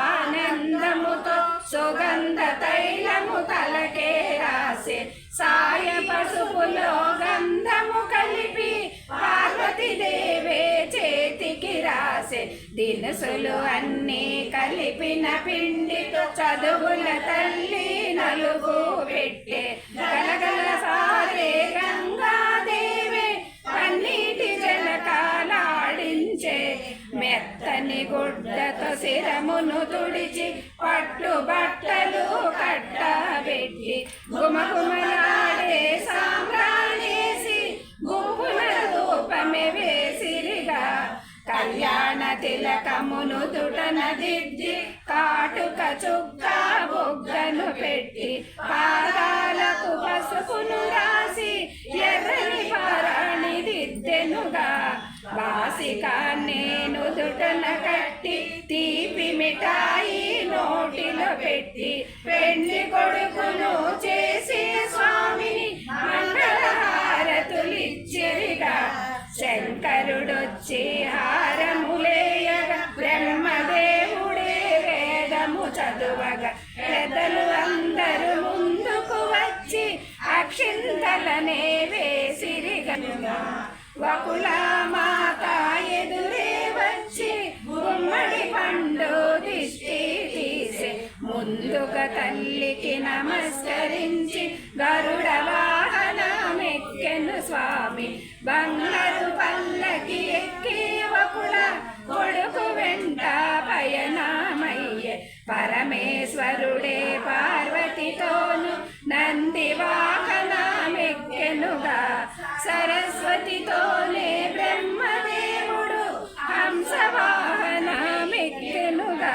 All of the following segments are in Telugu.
ఆనందముతో సుగంధ తైలము తలకే రాసే సాయ పసుపులో గంధము కలిపి పార్వతి దేవే చేతికి రాసే దినుసులు అన్నీ కలిపిన పిండితో చదువుల తల్లి నలుగు పెట్టే గలగల సారే గంగాదేవే పన్నీటి జలకాలాడించే మెత్తని గుడ్డతో శిరమును తుడిచి పట్టు బట్టలు కట్టబెట్టి గుమగుమలాడే సాంబ్రాణేసి గుంపుల ధూపమే వేసిరిగా కళ్యాణ తిలకమును దుటన దిద్ది కాటుక చుక్క బొగ్గను పెట్టి పాదాలకు పసుపును రాసి ఎర్రని పారాణి దిద్దెనుగా బాసికాన్ని నుదుటన కట్టి తీపి మిఠాయి నోటిలో పెట్టి పెండ్లి కొడుకును చేసి స్వామిని మంగళహారతులిచ్చిరిగా శంకరుడొచ్చి హారములేయగా బ్రహ్మదేవుడే వేదము చదువగా పెద్దలు అందరూ ముందుకు వచ్చి అక్షింతలనే వేసిరిగా వకుల మాత ఎదురే వచ్చి గుమ్మడి పండు దిష్టి తీసి ముందుగా తల్లికి నమస్కరించి గరుడ వాహనమెక్కెను స్వామి బంగారు పల్లకి ఎక్కి వకుల కొడుకు వెంట పయనమయ్యే పరమేశ్వరుడే పార్వతితోను నంది వాహనమెక్కెనుగా సరస్వతితోనే బ్రహ్మదేవుడు హంసవాహనమెక్కెనుగా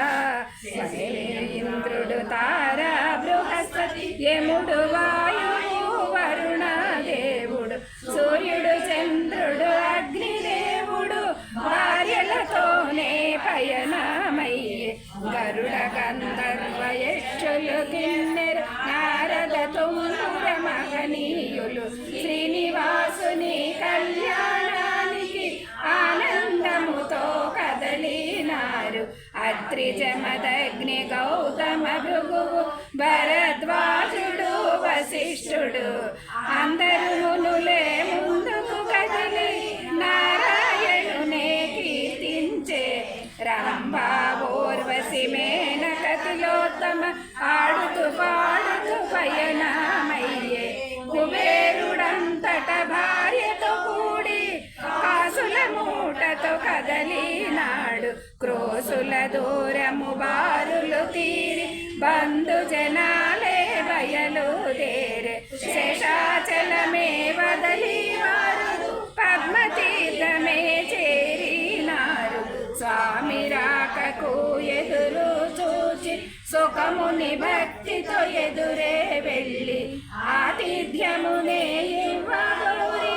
ఇంద్రుడు తార బృహస్పతి యముడు వాయువు వరుణ దేవుడు సూర్యుడు చంద్రుడు అగ్నిదేవుడు భార్యలతోనే పయనమయ్యే గరుడ గంధర్వ యక్షులు కిన్నెర నారద తుంగుర మహనీయులు శ్రీనివాసుని కళ్యాణానికి ఆనందముతో కదలినారు అత్రిజమదగ్ని గౌతమ భృగువు భరద్వాజుడు వశిష్ఠుడు అందరు మునులే ముందుకు కదిలి నారాయణునే కీర్తించే రంభా ఊర్వశి మేనక తిలోత్తమ ఆడుతూ పాడుతూ పయనమయ్యే కుబేరుడంతట భార్యతో కూడి కాసుల మూటతో కదలినాడు క్రోసుల దూరము బారులు తీరి బంధు జనాలే బయలుదేరే శేషాచలమే వదలి వారు పద్మతీర్థమే చేరినారు స్వామి రాకకు ఎదురు చూచి సుఖముని భక్తితో ఎదురే వెళ్ళి ఆతిథ్యమునే ఇవ్వగోరి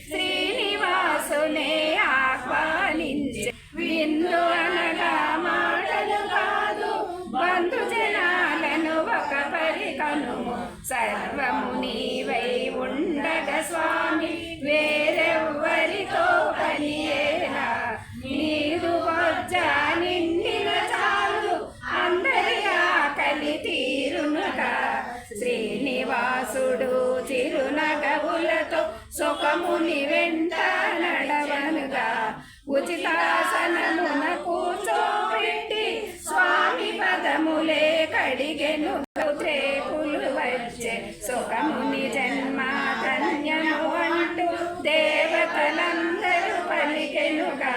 శ్రీనివాసునే ఆహ్వానించి విందు అనగా మాటలు కాదు బంధు జనాలను ఒక పరికనుము సర్వము నీవై ఉండగా స్వామి వేరెవ్వరితో పనియేలా నీరు బొజ్జ నిండిన చాలు అందరి ఆకలి తీరునుగా శ్రీనివాసుడు చిరునగవులతో సుఖముని వెంట నడవనుగా ఉచితాసనమున కూర్చోబెట్టి స్వామి పదములే కడిగెను త్రేపులు వచ్చే సుఖముని జన్మ ధన్యము అంటూ దేవతలందరూ పలికెనుగా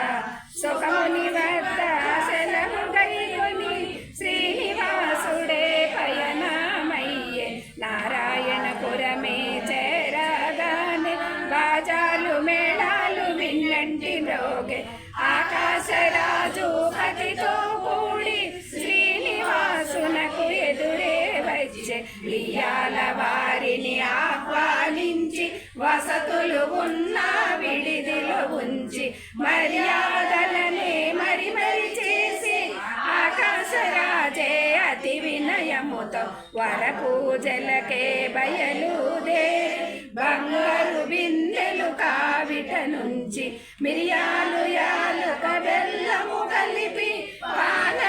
సుఖముని వద్ద సెలవు గైకొని శ్రీనివాసుడే పయనమయ్యే నారాయణపురమే చేరగానే బాజాలు మేళాలు విన్నంటి మ్రోగే ఆకాశరాజు పతితో కూడి శ్రీనివాసునకు ఎదురే వచ్చే ఇయాల వారిని ఆహ్వానించి వసతులు ఉన్న విడిదిలో ఉంచి మర్యాదలనే మరి చేసి ఆకాశరాజే అతి వినయముతో వరపూజలకే బయలుదే బంగారు బిందెలు కావిట నుంచి మిరియాలు యాలుక బెల్లము కలిపి పాన